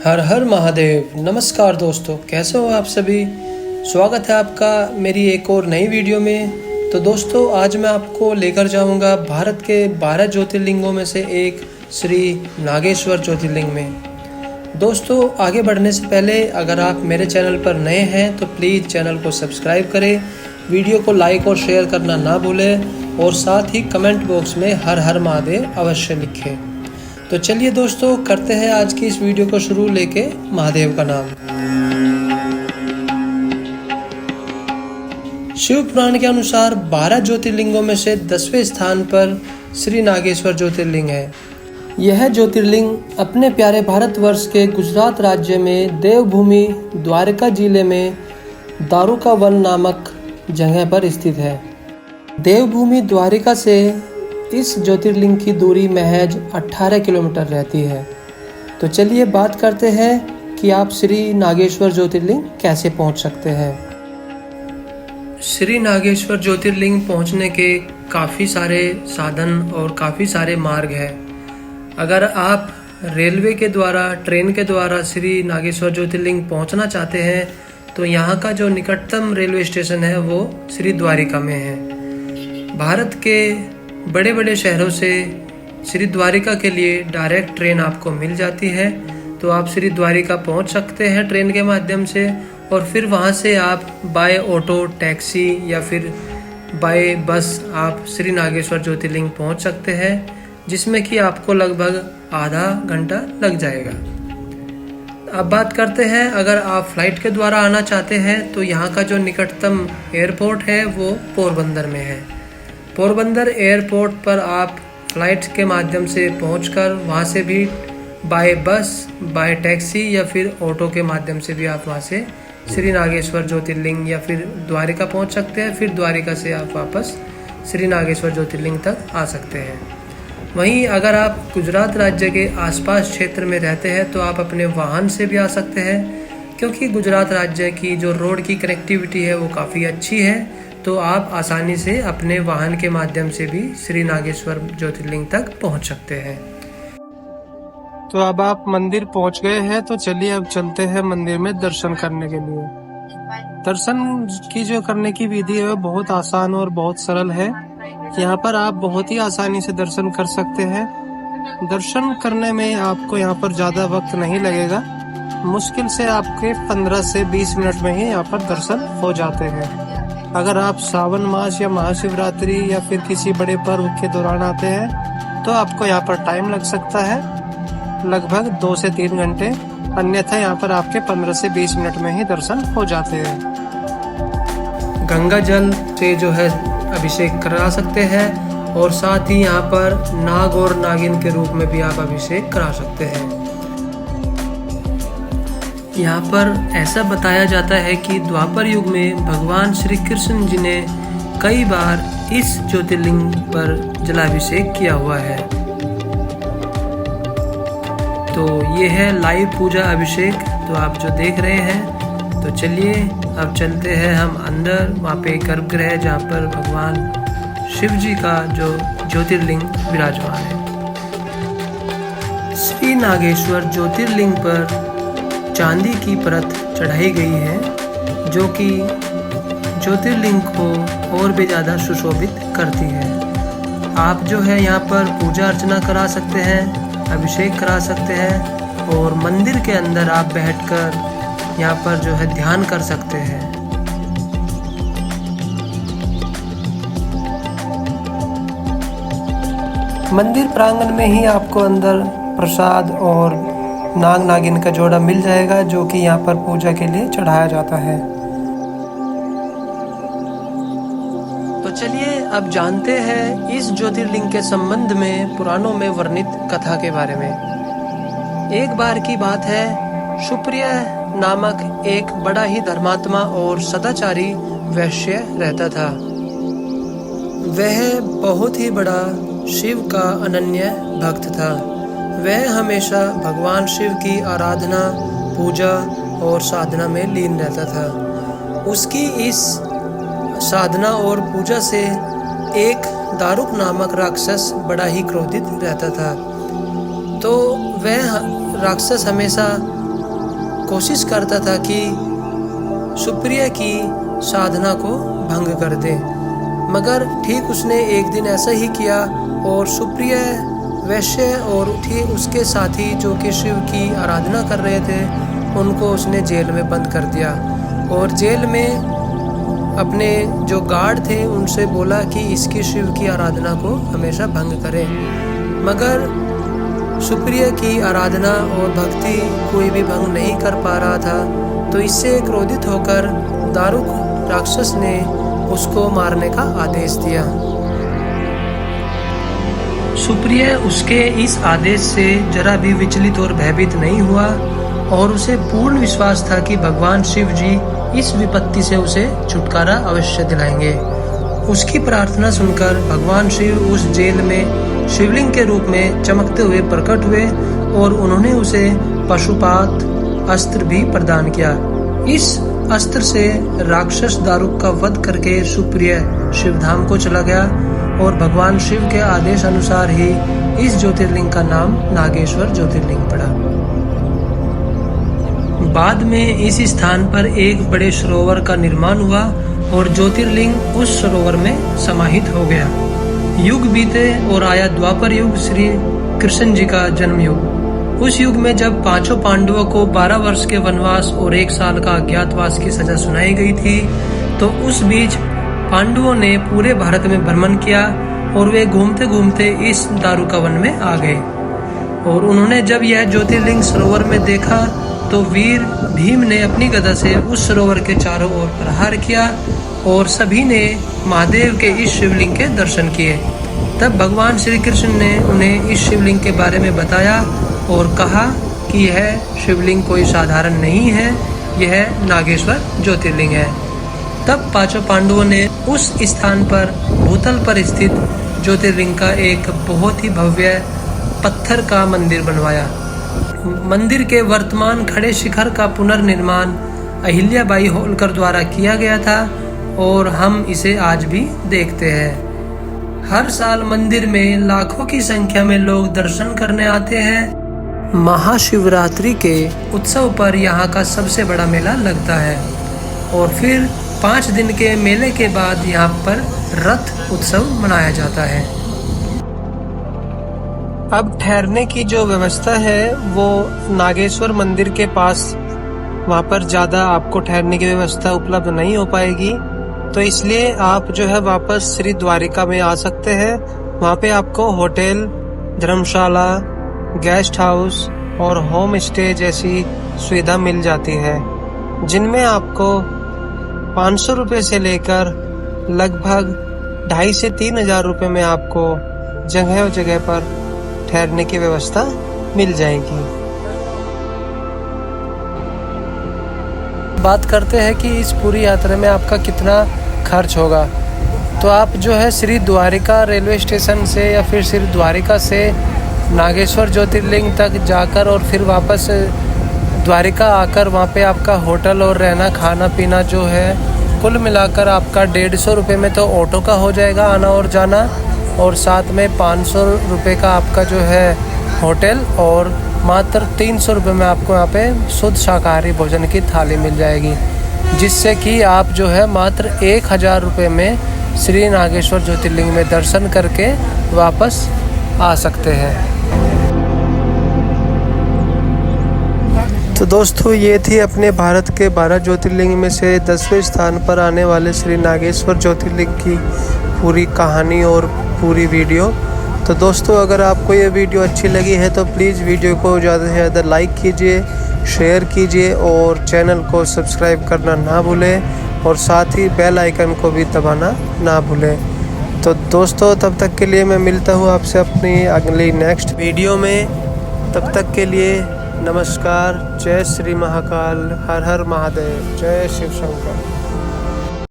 हर हर महादेव। नमस्कार दोस्तों, कैसे हो आप सभी। स्वागत है आपका मेरी एक और नई वीडियो में। तो दोस्तों, आज मैं आपको लेकर जाऊंगा भारत के 12 ज्योतिर्लिंगों में से एक श्री नागेश्वर ज्योतिर्लिंग में। दोस्तों, आगे बढ़ने से पहले अगर आप मेरे चैनल पर नए हैं तो प्लीज़ चैनल को सब्सक्राइब करें, वीडियो को लाइक और शेयर करना ना भूलें और साथ ही कमेंट बॉक्स में हर हर महादेव अवश्य लिखें। तो चलिए दोस्तों, करते हैं आज की इस वीडियो को शुरू लेके महादेव का नाम। शिव पुराण के अनुसार 12 ज्योतिर्लिंगों में से 10वें स्थान पर श्री नागेश्वर ज्योतिर्लिंग है। यह ज्योतिर्लिंग अपने प्यारे भारतवर्ष के गुजरात राज्य में देवभूमि द्वारका जिले में दारुका वन नामक जगह पर स्थित है। देवभूमि द्वारिका से इस ज्योतिर्लिंग की दूरी महज 18 किलोमीटर रहती है। तो चलिए बात करते हैं कि आप श्री नागेश्वर ज्योतिर्लिंग कैसे पहुंच सकते हैं। श्री नागेश्वर ज्योतिर्लिंग पहुंचने के काफ़ी सारे साधन और काफ़ी सारे मार्ग हैं। अगर आप रेलवे के द्वारा, ट्रेन के द्वारा श्री नागेश्वर ज्योतिर्लिंग पहुंचना चाहते हैं तो यहाँ का जो निकटतम रेलवे स्टेशन है वो श्री द्वारिका में है। भारत के बड़े बड़े शहरों से श्री द्वारिका के लिए डायरेक्ट ट्रेन आपको मिल जाती है। तो आप श्री द्वारिका पहुंच सकते हैं ट्रेन के माध्यम से, और फिर वहां से आप बाय ऑटो, टैक्सी या फिर बाय बस आप श्री नागेश्वर ज्योतिर्लिंग पहुंच सकते हैं, जिसमें कि आपको लगभग आधा घंटा लग जाएगा। अब बात करते हैं, अगर आप फ्लाइट के द्वारा आना चाहते हैं तो यहाँ का जो निकटतम एयरपोर्ट है वो पोरबंदर में है। पोरबंदर एयरपोर्ट पर आप फ्लाइट के माध्यम से पहुंचकर वहां से भी बाय बस, बाय टैक्सी या फिर ऑटो के माध्यम से भी आप वहां से श्री नागेश्वर ज्योतिर्लिंग या फिर द्वारिका पहुंच सकते हैं। फिर द्वारिका से आप वापस श्री नागेश्वर ज्योतिर्लिंग तक आ सकते हैं। वहीं अगर आप गुजरात राज्य के आसपास क्षेत्र में रहते हैं तो आप अपने वाहन से भी आ सकते हैं, क्योंकि गुजरात राज्य की जो रोड की कनेक्टिविटी है वो काफ़ी अच्छी है। तो आप आसानी से अपने वाहन के माध्यम से भी श्री नागेश्वर ज्योतिर्लिंग तक पहुंच सकते हैं। तो अब आप मंदिर पहुंच गए हैं, तो चलिए अब चलते हैं मंदिर में दर्शन करने के लिए। दर्शन की जो करने की विधि है वो बहुत आसान और बहुत सरल है। यहाँ पर आप बहुत ही आसानी से दर्शन कर सकते हैं। दर्शन करने में आपको यहाँ पर ज़्यादा वक्त नहीं लगेगा। मुश्किल से आपके 15 से 20 मिनट में ही यहाँ पर दर्शन हो जाते हैं। अगर आप सावन मास या महाशिवरात्रि या फिर किसी बड़े पर्व के दौरान आते हैं तो आपको यहाँ पर टाइम लग सकता है, लगभग 2 से 3 घंटे। अन्यथा यहाँ पर आपके 15 से 20 मिनट में ही दर्शन हो जाते हैं। गंगा जल से जो है अभिषेक करा सकते हैं, और साथ ही यहाँ पर नाग और नागिन के रूप में भी आप अभिषेक करा सकते हैं। यहाँ पर ऐसा बताया जाता है कि द्वापर युग में भगवान श्री कृष्ण जी ने कई बार इस ज्योतिर्लिंग पर जलाभिषेक किया हुआ है। तो ये है लाइव पूजा अभिषेक, तो आप जो देख रहे हैं। तो चलिए अब चलते हैं हम अंदर, वहाँ पे गर्भगृह जहाँ पर भगवान शिव जी का जो ज्योतिर्लिंग विराजमान है। श्री नागेश्वर ज्योतिर्लिंग पर चांदी की परत चढ़ाई गई है, जो कि ज्योतिर्लिंग को और भी ज़्यादा सुशोभित करती है। आप जो है यहाँ पर पूजा अर्चना करा सकते हैं, अभिषेक करा सकते हैं, और मंदिर के अंदर आप बैठकर यहाँ पर जो है ध्यान कर सकते हैं। मंदिर प्रांगण में ही आपको अंदर प्रसाद और नाग नागिन का जोड़ा मिल जाएगा, जो कि यहाँ पर पूजा के लिए चढ़ाया जाता है। तो चलिए अब जानते हैं इस ज्योतिर्लिंग के संबंध में पुराणों में वर्णित कथा के बारे में। एक बार की बात है, सुप्रिय नामक एक बड़ा ही धर्मात्मा और सदाचारी वैश्य रहता था। वह बहुत ही बड़ा शिव का अनन्य भक्त था। वह हमेशा भगवान शिव की आराधना, पूजा और साधना में लीन रहता था। उसकी इस साधना और पूजा से एक दारुक नामक राक्षस बड़ा ही क्रोधित रहता था। तो वह राक्षस हमेशा कोशिश करता था कि सुप्रिया की साधना को भंग कर दे, मगर ठीक उसने एक दिन ऐसा ही किया और सुप्रिया वैश्य और ठीक उसके साथी जो कि शिव की आराधना कर रहे थे उनको उसने जेल में बंद कर दिया और जेल में अपने जो गार्ड थे उनसे बोला कि इसकी शिव की आराधना को हमेशा भंग करें, मगर सुप्रिया की आराधना और भक्ति कोई भी भंग नहीं कर पा रहा था। तो इससे क्रोधित होकर दारुक राक्षस ने उसको मारने का आदेश दिया। सुप्रिया उसके इस आदेश से जरा भी विचलित और भयभीत नहीं हुआ और उसे पूर्ण विश्वास था कि भगवान शिव जी इस विपत्ति से उसे छुटकारा अवश्य दिलाएंगे। उसकी प्रार्थना सुनकर भगवान शिव उस जेल में शिवलिंग के रूप में चमकते हुए प्रकट हुए और उन्होंने उसे पशुपात अस्त्र भी प्रदान किया। इस अस्त्र से राक्षस दारुक का वध करके सुप्रिया शिवधाम को चला गया और भगवान शिव के आदेश अनुसार ही इस ज्योतिर्लिंग का नाम नागेश्वर ज्योतिर्लिंग पड़ा। बाद में इस स्थान पर एक बड़े सरोवर का निर्माण हुआ और ज्योतिर्लिंग उस सरोवर में समाहित हो गया। युग बीते और आया द्वापर युग, श्री कृष्ण जी का जन्म युग। उस युग में जब पांचों पांडवों को 12 वर्ष के वनवास और 1 साल का अज्ञातवास की सजा सुनाई गई थी, तो उस बीच पांडवों ने पूरे भारत में भ्रमण किया और वे घूमते घूमते इस दारुका वन में आ गए और उन्होंने जब यह ज्योतिर्लिंग सरोवर में देखा तो वीर भीम ने अपनी गदा से उस सरोवर के चारों ओर प्रहार किया और सभी ने महादेव के इस शिवलिंग के दर्शन किए। तब भगवान श्री कृष्ण ने उन्हें इस शिवलिंग के बारे में बताया और कहा कि यह शिवलिंग कोई साधारण नहीं है, यह नागेश्वर ज्योतिर्लिंग है। तब पांचों पांडवों ने उस स्थान पर भूतल पर स्थित ज्योतिर्लिंग का एक बहुत ही भव्य पत्थर का मंदिर बनवाया। मंदिर के वर्तमान खड़े शिखर का पुनर्निर्माण अहिल्याबाई होलकर द्वारा किया गया था और हम इसे आज भी देखते हैं। हर साल मंदिर में लाखों की संख्या में लोग दर्शन करने आते हैं। महाशिवरात्रि के उत्सव पर यहाँ का सबसे बड़ा मेला लगता है और फिर 5 दिन के मेले के बाद यहाँ पर रथ उत्सव मनाया जाता है। अब ठहरने की जो व्यवस्था है वो नागेश्वर मंदिर के पास, वहाँ पर ज़्यादा आपको ठहरने की व्यवस्था उपलब्ध नहीं हो पाएगी, तो इसलिए आप जो है वापस श्री द्वारिका में आ सकते हैं। वहाँ पे आपको होटल, धर्मशाला, गेस्ट हाउस और होम स्टे जैसी सुविधा मिल जाती है, जिनमें आपको 500 रुपये से लेकर लगभग 2,500 से 3,000 रुपये में आपको जगह जगह पर ठहरने की व्यवस्था मिल जाएगी। बात करते हैं कि इस पूरी यात्रा में आपका कितना खर्च होगा। तो आप जो है श्री द्वारिका रेलवे स्टेशन से या फिर श्री द्वारिका से नागेश्वर ज्योतिर्लिंग तक जाकर और फिर वापस द्वारिका आकर वहाँ पे आपका होटल और रहना खाना पीना जो है कुल मिलाकर आपका 150 रुपये में तो ऑटो का हो जाएगा आना और जाना, और साथ में 500 रुपये का आपका जो है होटल और मात्र 300 रुपये में आपको यहाँ पे शुद्ध शाकाहारी भोजन की थाली मिल जाएगी, जिससे कि आप जो है मात्र 1,000 रुपये में श्री नागेश्वर ज्योतिर्लिंग में दर्शन करके वापस आ सकते हैं। तो दोस्तों ये थी अपने भारत के 12 ज्योतिर्लिंग में से 10वें स्थान पर आने वाले श्री नागेश्वर ज्योतिर्लिंग की पूरी कहानी और पूरी वीडियो। तो दोस्तों अगर आपको ये वीडियो अच्छी लगी है तो प्लीज़ वीडियो को ज़्यादा से ज़्यादा लाइक कीजिए, शेयर कीजिए और चैनल को सब्सक्राइब करना ना भूलें और साथ ही बेल आइकन को भी दबाना ना भूलें। तो दोस्तों तब तक के लिए मैं मिलता हूँ आपसे अपनी अगली नेक्स्ट वीडियो में। तब तक के लिए नमस्कार। जय श्री महाकाल, हर हर महादेव, जय शिव शंकर।